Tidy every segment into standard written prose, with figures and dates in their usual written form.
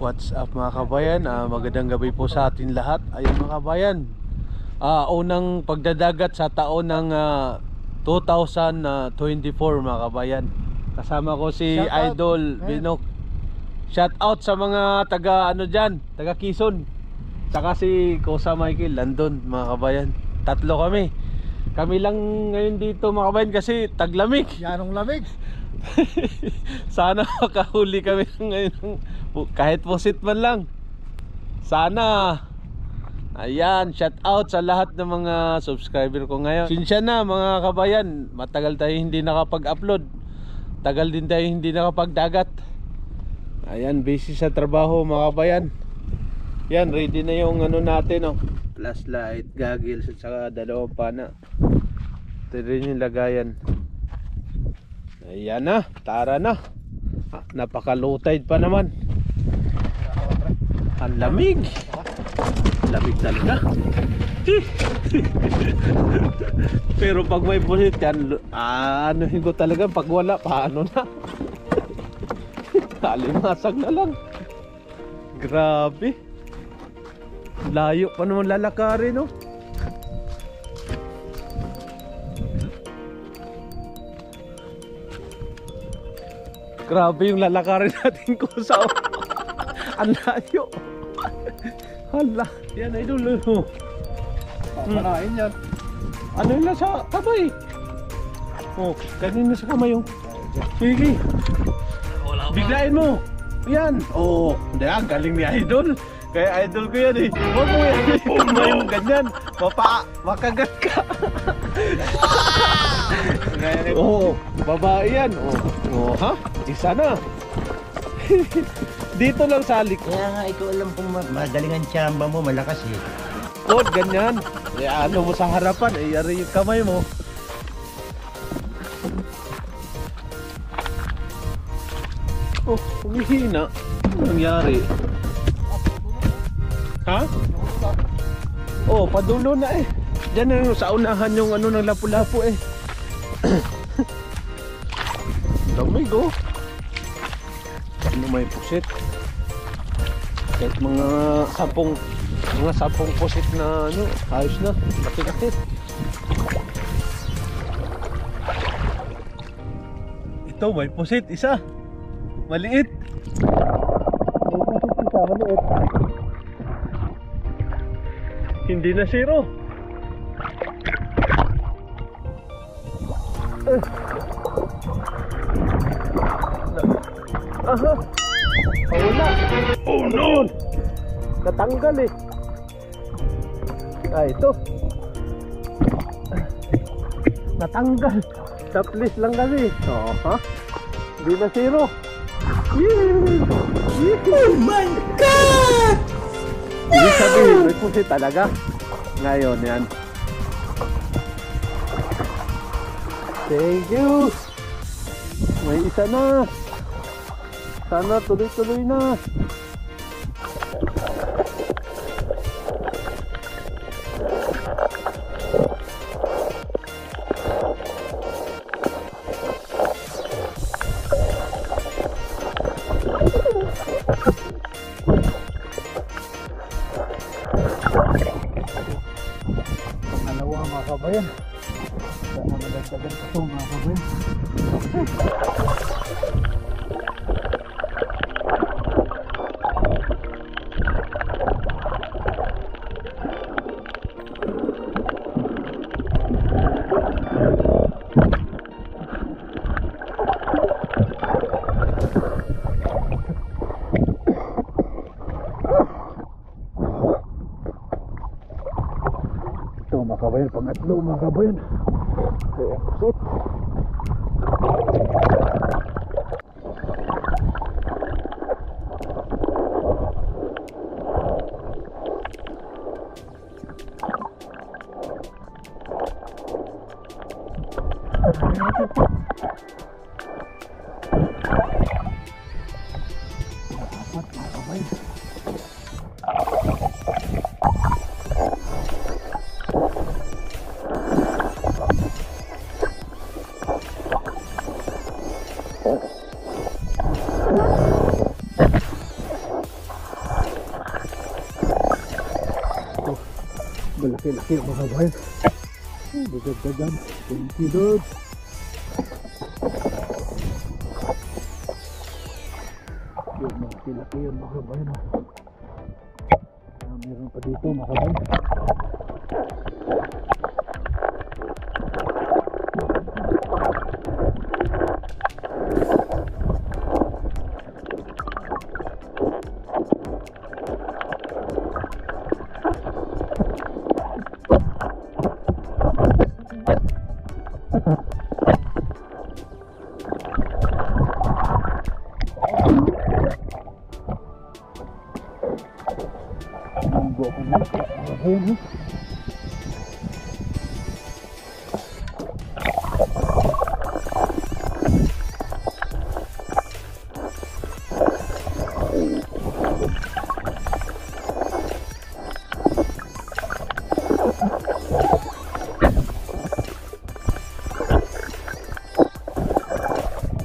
What's up mga kabayan? Magandang gabi po sa atin lahat. Ayun mga kabayan, unang pagdadagat sa taon ng 2024 mga kabayan. Kasama ko si Idol Binok. Shout out sa mga taga dyan, taga Quezon. Saka si Kosa Michael Landon mga kabayan. Tatlo kami. Kami lang ngayon dito mga kabayan kasi taglamig. Yanong lamig. Sana makahuli kami ngayon kahit pusit man lang. Sana. Ayan, shout out sa lahat ng mga subscriber ko ngayon. Sinsya na mga kabayan, matagal tayo hindi nakapag-upload. Tagal din tayo hindi nakapagdagat. Ayan, busy sa trabaho mga kabayan. Yan, ready na yung natin flashlight, goggles at saka dalawang pana. Ito rin yung lagayan. Ayan na, tara na. Napaka-low tide pa naman. Ang lamig. Lamig talaga. Pero pag may pusit yan, anuhin ko talaga. Pag wala, paano na? Alimasag na lang. Grabe. Layo pa naman lalakarin, no? Grabe yung lalakarin natin ko sa ang layo. Hala, yan idol. Papanain yan. Ano yun lang sa kamay? Oh, kanina sa kamay yung. Sige. Biglain mo. Yan. Oh, galing ni idol. Kaya idol ko yan eh. Huwag mo yan. Huwag mo yung ganyan. Makagat ka. Oo, babae yan. Oh, ha? Isa na. Dito lang salik. Kaya nga ikaw alam kung magaling ang tsamba mo, malakas eh. Kod, ganyan. Ano mo sa harapan, yari yung kamay mo. Oh, humihina. Ano nangyari? Ha? Oh, padulo na eh. Diyan na sa unahan yung ng lapu-lapu eh. Lamig oh. Ano may pusit? Kahit mga sapong pusit na ayos na, kati-kati. Ito may pusit, isa. Maliit. May pusit isa, maliit. Hindi na zero. Aha. Wala. Oh no. Natanggal eh. Ito. Natanggal. Taplis lang kasi. Oh, ha? Hindi na zero. Oh my God! Hindi sabihin, may pusit talaga. Ngayon yan. Thank you. May isa na. Sana tuloy-tuloy na. Pangalawa mga kabayan. Sana madagdagan pa ito mga kabayan. Ito mga kabayan, pangatlo mga kabayan. Kaya pusit. Apat mga kabayan. malaki-laki mga kabayan. Dagan-dagan. Thank you, Lord. Malaki-laki yun mga kabayan. Meron pa dito mga kabayan.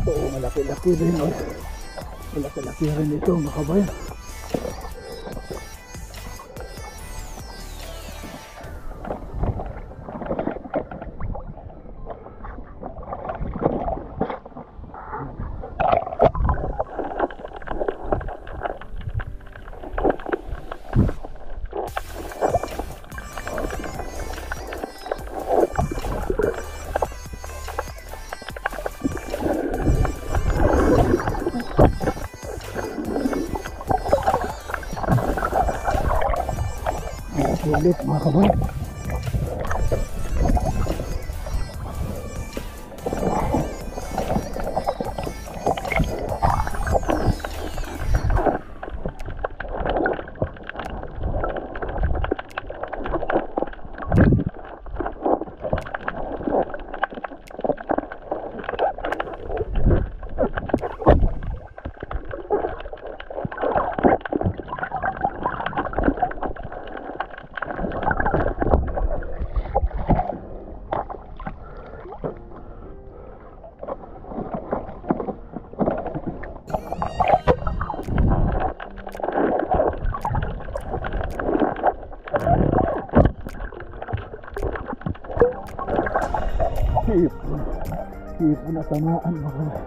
Malaki-laki rin, oh. Malaki-laki rin ito mga kabayan. Ulit mga kabayan. Hipon na tamaan mga kabayan.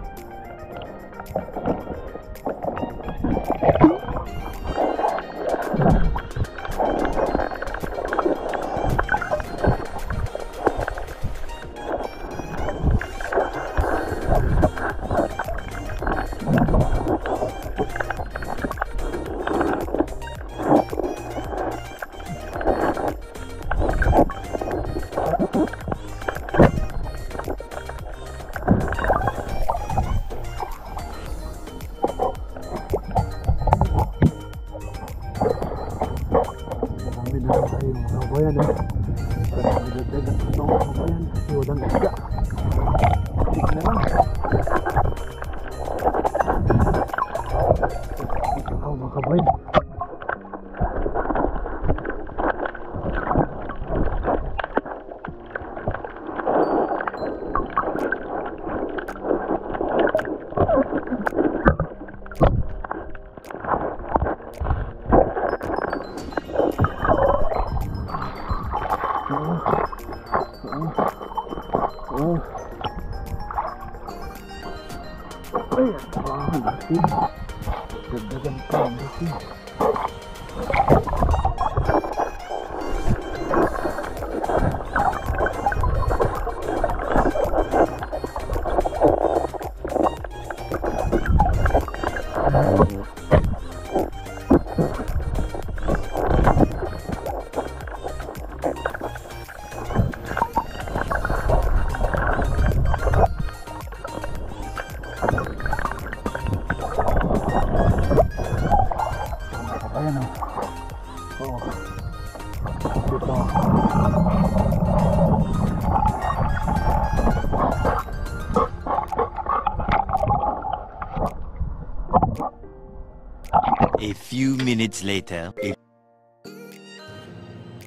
Kabayan eh. Dagat ito mga kabayan. Iwadang isda. Tik na lang. Ito mga kabayan. Laki. Dagdagan pa ang laki. Ayan o. Oo. Ito. A few minutes later.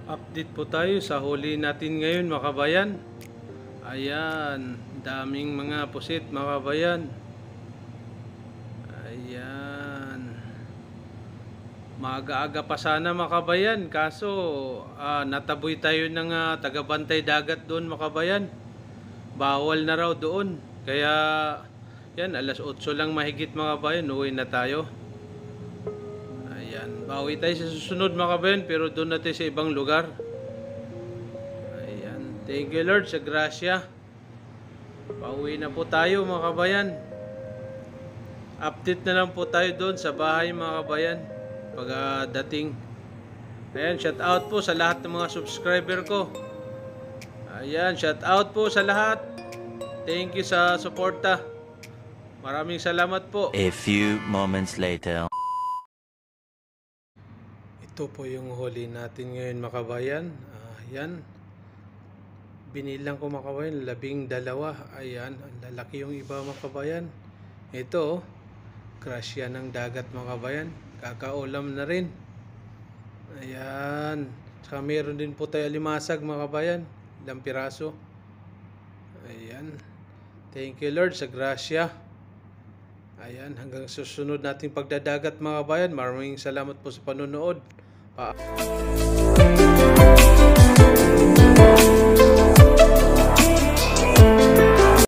Update po tayo sa huli natin ngayon mga kabayan. Ayan, daming mga pusit mga kabayan. Ayan. Maaga-aga pa sana mga kabayan, kaso nataboy tayo ng tagabantay dagat doon mga kabayan. Bawal na raw doon. Kaya yan, alas 8 lang mahigit mga kabayan, uwi na tayo. Ayan, bawi tayo sa susunod mga kabayan, pero doon natin sa ibang lugar. Ayan, thank you Lord sa grasya. Pauwi na po tayo mga kabayan. Update na lang po tayo doon sa bahay mga kabayan pag dating. Ayan, shout out po sa lahat ng mga subscriber ko. Ayan, shout out po sa lahat. Thank you sa suporta. Maraming salamat po. A few moments later. Ito po yung huli natin ngayon mga kabayan. Ayan. Binilang ko mga kabayan, 12. Ayan, ang lalaki yung iba mga kabayan. Ito, crush yan ng dagat mga kabayan. Kakaulam na rin. Ayan. Saka meron din po tayo alimasag mga kabayan. Ilang piraso. Ayan. Thank you Lord sa grasya. Ayan, hanggang susunod nating pagdadagat mga kabayan. Maraming salamat po sa panonood.